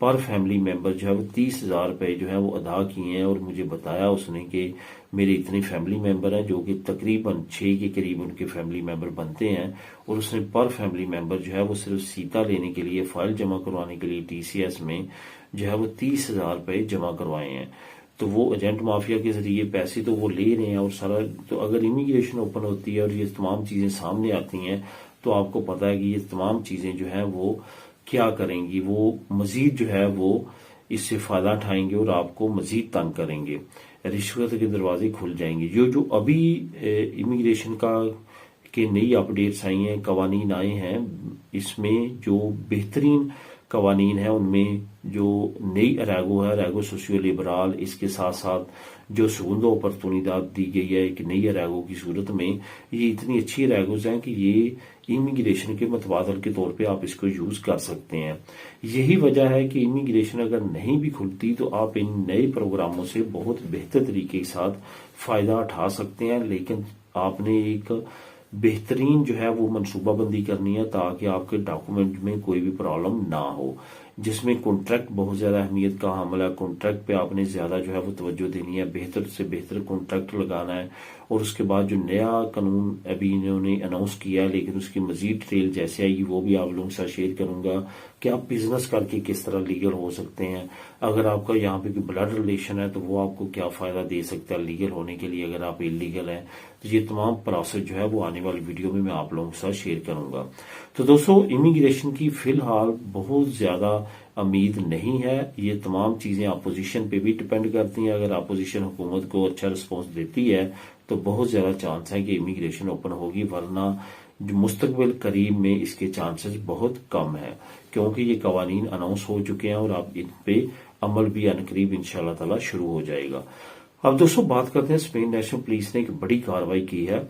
پر family member جو ہے وہ 30,000 روپے جو ہے وہ ادا کیے ہیں، اور مجھے بتایا اس نے کہ میرے اتنے فیملی ممبر ہیں، جو کہ تقریباً 6 کے قریب ان کے فیملی ممبر بنتے ہیں، اور اس نے پر فیملی ممبر جو ہے وہ صرف سیتا لینے کے لیے، فائل جمع کروانے کے لیے ٹی سی ایس میں جو ہے وہ 30,000 روپے جمع کروائے ہیں۔ تو وہ ایجنٹ مافیا کے ذریعے پیسے تو وہ لے رہے ہیں، اور سارا تو اگر امیگریشن اوپن ہوتی ہے اور یہ تمام چیزیں سامنے آتی ہیں تو آپ کو پتا ہے کہ یہ تمام چیزیں جو ہیں وہ کیا کریں گی، وہ مزید جو ہے وہ اس سے فائدہ اٹھائیں گے اور آپ کو مزید تنگ کریں گے، رشوت کے دروازے کھل جائیں گے۔ جو ابھی امیگریشن کے نئی اپڈیٹس آئی ہیں، قوانین آئے ہیں، اس میں جو بہترین قوانین ہیں ان میں جو نئی اریگو ہے، ریگو سوشیو لیبرال، اس کے ساتھ ساتھ جو سگندو اپرچونیداد دی گئی ہے ایک نئی اریگو کی صورت میں، یہ اتنی اچھی اریگوز ہیں کہ یہ امیگریشن کے متبادل کے طور پہ آپ اس کو یوز کر سکتے ہیں۔ یہی وجہ ہے کہ امیگریشن اگر نہیں بھی کھلتی تو آپ ان نئے پروگراموں سے بہت بہتر طریقے کے ساتھ فائدہ اٹھا سکتے ہیں، لیکن آپ نے ایک بہترین جو ہے وہ منصوبہ بندی کرنی ہے تاکہ آپ کے ڈاکومنٹ میں کوئی بھی پرابلم نہ ہو، جس میں کانٹریکٹ بہت زیادہ اہمیت کا حامل ہے۔ کانٹریکٹ پہ آپ نے زیادہ جو ہے وہ توجہ دینی ہے، بہتر سے بہتر کانٹریکٹ لگانا ہے، اور اس کے بعد جو نیا قانون ابھی انہوں نے اناؤنس کیا ہے، لیکن اس کی مزید ڈیٹیل جیسے آئے گی وہ بھی آپ لوگوں کے ساتھ شیئر کروں گا کہ آپ بزنس کر کے کس طرح لیگل ہو سکتے ہیں۔ اگر آپ کا یہاں پہ کوئی بلڈ ریلیشن ہے تو وہ آپ کو کیا فائدہ دے سکتا ہے لیگل ہونے کے لیے، اگر آپ انلیگل ہیں تو یہ تمام پروسیس جو ہے وہ آنے والی ویڈیو میں آپ لوگوں کے ساتھ شیئر کروں گا۔ تو دوستو، امیگریشن کی فی الحال بہت زیادہ امید نہیں ہے، یہ تمام چیزیں اپوزیشن پہ بھی ڈپینڈ کرتی ہیں۔ اگر اپوزیشن حکومت کو اچھا رسپانس دیتی ہے تو بہت زیادہ چانس ہے کہ امیگریشن اوپن ہوگی، ورنہ جو مستقبل قریب میں اس کے چانسز بہت کم ہے، کیونکہ یہ قوانین اناؤنس ہو چکے ہیں اور اب ان پہ عمل بھی عنقریب انشاءاللہ تعالی شروع ہو جائے گا۔ اب دوستو بات کرتے ہیں، اسپین نیشنل پولیس نے ایک بڑی کارروائی کی ہے۔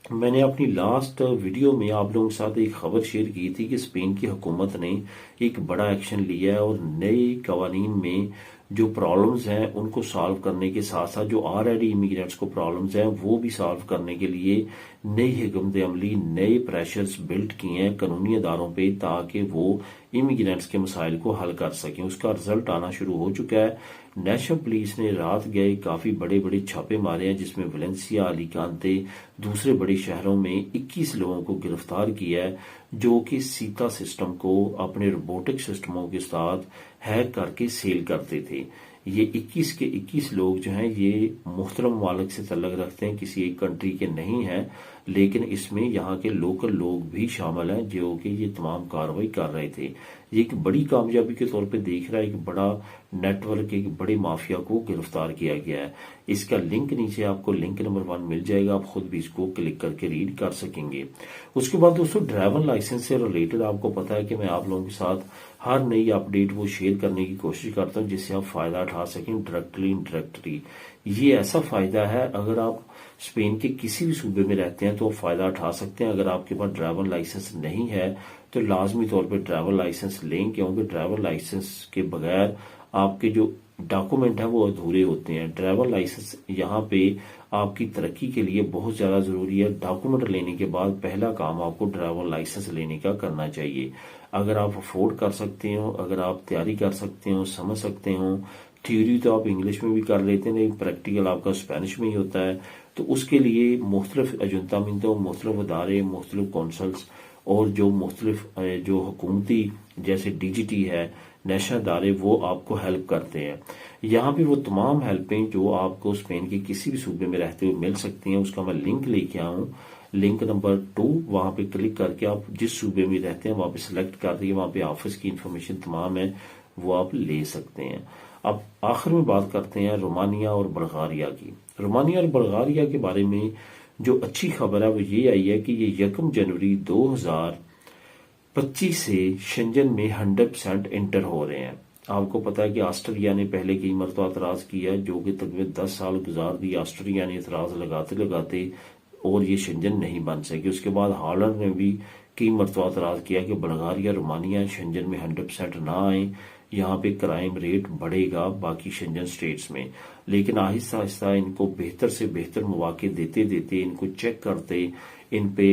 میں نے اپنی لاسٹ ویڈیو میں آپ لوگوں کے ساتھ ایک خبر شیئر کی تھی کہ اسپین کی حکومت نے ایک بڑا ایکشن لیا ہے، اور نئے قوانین میں جو پرابلمز ہیں ان کو سالو کرنے کے ساتھ ساتھ جو آلریڈی امیگرینٹس کو پرابلمز ہیں وہ بھی سالو کرنے کے لیے نئی حکمت عملی، نئے پریشرز بلڈ کیے ہیں قانونی اداروں پہ تاکہ وہ امیگرینٹس کے مسائل کو حل کر سکیں۔ اس کا رزلٹ آنا شروع ہو چکا ہے۔ نیشنل پولیس نے رات گئے کافی بڑے بڑے چھاپے مارے ہیں، جس میں ویلنسیا، الیکانتے، دوسرے بڑے شہروں میں 21 لوگوں کو گرفتار کیا ہے، جو کہ سیتا سسٹم کو اپنے روبوٹک سسٹموں کے ساتھ ہیک کر کے سیل کرتے تھے۔ یہ 21 کے 21 لوگ جو ہیں یہ مختلف ممالک سے تعلق رکھتے ہیں، کسی ایک کنٹری کے نہیں ہیں، لیکن اس میں یہاں کے لوکل لوگ بھی شامل ہیں جو کہ یہ تمام کارروائی کر رہے تھے۔ یہ ایک بڑی کامیابی کے طور پہ دیکھ رہا ہے، ایک بڑا نیٹ ورک، ایک بڑے مافیا کو گرفتار کیا گیا ہے۔ اس کا لنک نیچے آپ کو لنک نمبر 1 مل جائے گا، آپ خود بھی اس کو کلک کر کے ریڈ کر سکیں گے۔ اس کے بعد دوستو، ڈرائیور لائسنس سے ریلیٹڈ آپ کو پتا ہے کہ میں آپ لوگوں کے ساتھ ہر نئی اپڈیٹ وہ شیئر کرنے کی کوشش کرتا ہوں جس سے آپ فائدہ اٹھا سکیں ڈائریکٹلی انڈائریکٹلی۔ یہ ایسا فائدہ ہے، اگر آپ اسپین کے کسی بھی صوبے میں رہتے ہیں تو فائدہ اٹھا سکتے ہیں۔ اگر آپ کے پاس ڈرائیور لائسنس نہیں ہے تو لازمی طور پہ ڈرائیور لائسنس لیں، کیونکہ ڈرائیور لائسنس کے بغیر آپ کے جو ڈاکومنٹ ہیں وہ ادھورے ہوتے ہیں۔ ڈرائیور لائسنس یہاں پہ آپ کی ترقی کے لیے بہت زیادہ ضروری ہے۔ ڈاکومنٹ لینے کے بعد پہلا کام آپ کو ڈرائیور لائسنس لینے کا کرنا چاہیے۔ اگر آپ افورڈ کر سکتے ہو، اگر آپ تیاری کر سکتے ہو، سمجھ سکتے ہو، تھیوری تو آپ انگلش میں بھی کر لیتے ہیں لیکن پریکٹیکل آپ کا اسپینش میں ہی ہوتا ہے، تو اس کے لیے مختلف ایجنٹامنٹوں، مختلف ادارے، مختلف کونسلز اور جو مختلف جو حکومتی جیسے ڈی جی ٹی ہے، نیشنل ادارے، وہ آپ کو ہیلپ کرتے ہیں۔ یہاں پہ وہ تمام ہیلپیں جو آپ کو اسپین کے کسی بھی صوبے میں رہتے ہوئے مل سکتی ہیں، اس کا میں لنک لے کے آؤں، لنک نمبر 2، وہاں پہ کلک کر کے آپ جس صوبے میں رہتے ہیں وہاں پہ سلیکٹ کر دیے، وہاں پہ آفس کی انفارمیشن تمام ہے وہ آپ لے سکتے ہیں۔ اب آخر میں بات کرتے ہیں رومانیہ اور بلغاریہ کی۔ رومانیہ اور بلغاریہ کے بارے میں جو اچھی خبر ہے وہ یہ آئی ہے کہ یہ 1 جنوری 2025 سے شنجن میں 100% انٹر ہو رہے ہیں۔ آپ کو پتا ہے کہ آسٹریا نے پہلے کئی مرتبہ اعتراض کیا، جو کہ تقریباً 10 سال گزار دی آسٹریا نے اعتراض لگاتے لگاتے، اور یہ شنجن نہیں بن سکی۔ اس کے بعد ہالینڈ نے بھی کئی مرتبہ اعتراض کیا کہ بلغاریہ، رومانیہ شنجن میں 100% نہ آئیں، یہاں پہ کرائم ریٹ بڑھے گا باقی شنجن سٹیٹس میں، لیکن آہستہ آہستہ ان کو بہتر سے بہتر مواقع دیتے دیتے ان کو چیک کرتے، ان پہ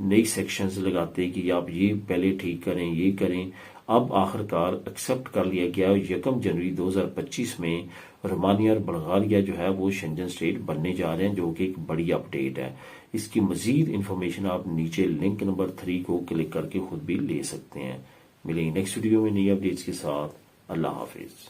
نئی سیکشنز لگاتے کہ آپ یہ پہلے ٹھیک کریں، یہ کریں۔ اب آخرکار ایکسپٹ کر لیا گیا 1 جنوری 2025 میں رومانیہ اور بلغاریہ جو ہے وہ شنجن سٹیٹ بننے جا رہے ہیں، جو کہ ایک بڑی اپڈیٹ ہے۔ اس کی مزید انفارمیشن آپ نیچے لنک نمبر 3 کو کلک کر کے خود بھی لے سکتے ہیں۔ ملیں گے نیکسٹ ویڈیو میں نئی اپڈیٹس کے ساتھ۔ اللہ حافظ۔